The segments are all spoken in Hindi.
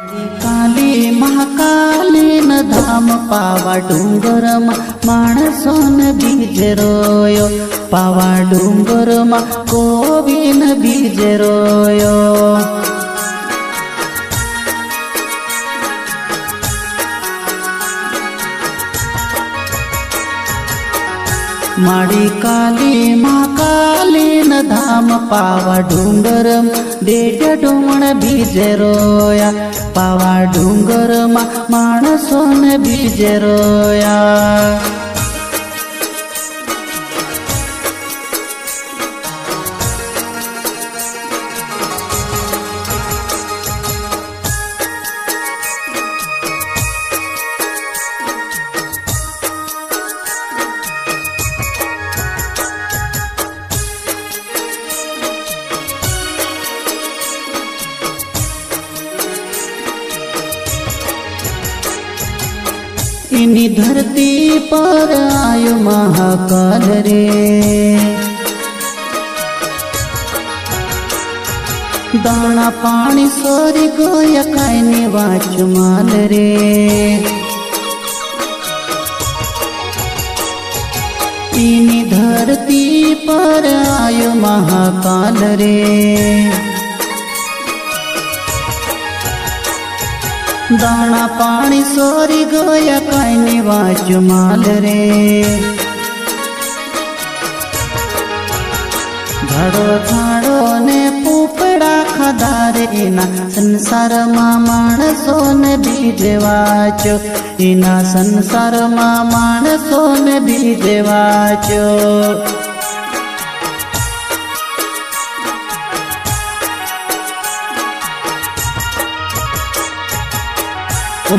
काली महाकाली न धाम पावा डूंगरमा माणसोन बीज रोयो पावा डूंगरमा कोविन बीज रोयो। माड़ी काली महाकाली न धाम पावा डूंगरम देठ डूमण बीज रोया पावा डूंगरमा माणसोन बीज रोया। इनी धरती पर आयो महाकाल रे दाना पानी सोरी गोया कायने वाचमाल रे। इनी धरती पर आयो महाकाल रे दाना पानी सोरी गोया कायने वाचमाल रे। झाड़ो झाड़ो ने पोपड़ा खाधारे ना संसार मा माणसोन बीज वाचो इना संसार मा माणसोन बीज वाचो।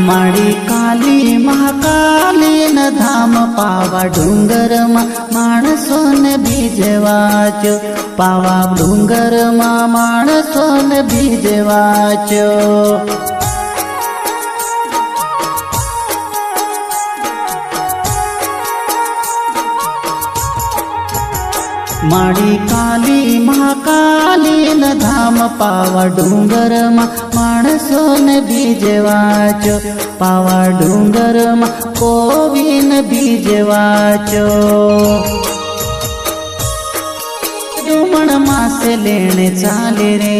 माड़ी काली महाकाली न धाम पावा डूंगरमा माणसोन बीज वाचो पावा डूंगरमा माणसोन बीज वाचो। माड़ी काली महाकाली न धाम पावा डूंगरमा माणसोन बीज वाचो पावा डूंगरमा कोविन बीज वाचो। डूमण मास लेने चाले रे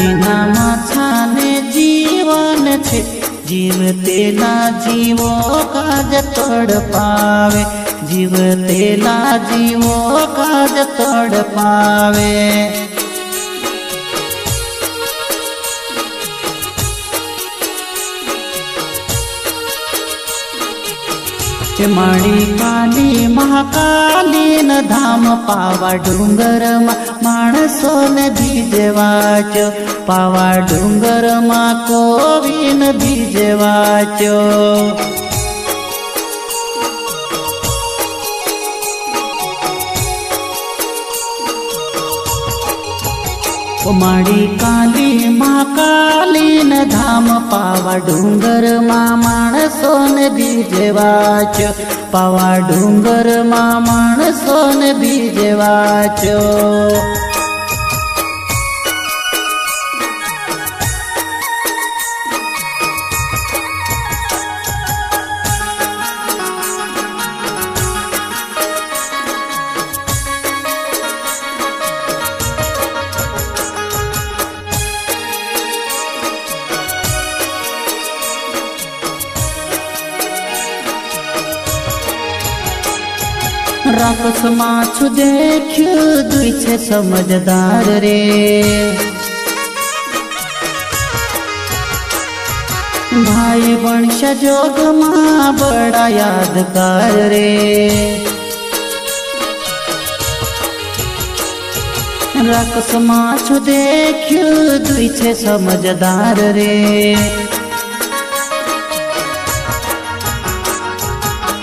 इना माछाने जीवन छे जीव तेला जीवो काज तोड़ पावे जीव तेला जीवो काज तोड़ पावे। माड़ी काली महाकाली न धाम पावा डूंगरमा माणसोन बीज वाचो पावा डूंगरमा कोविन बीज वाचो। माड़ी काली महाकाली न धाम पावा डूंगरमा माणसोन बीज वाचो पावा डूंगरमा माणसोन बीज वाचो। राक्षस माछु देख्यो दुई छे समझदार रे भाई वंश जोग माँ बड़ा यादगार रे। राक्षस माछु देख्यो दुई छे समझदार रे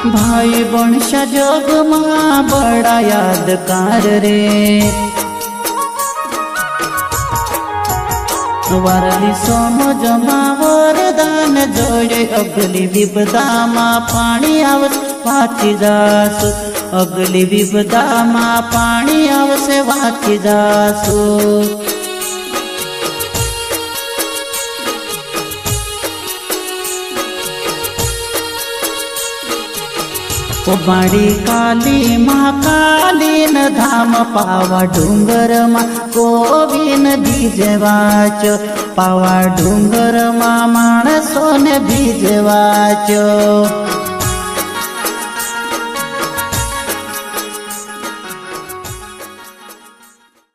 भाई वंश जोग माँ बड़ा यादगार रे। वारली सोनो जमा वरदान जोड़े अगली विपदा माँ पानी आवस वाची जासु अगली विपदा माँ पानी आवसे वाची जासु। बाड़ी काली महाकाली न धाम पावा डूंगर मा कोविन बीजवाचो पावा डूंगर मा माणसोने बीजवाचो।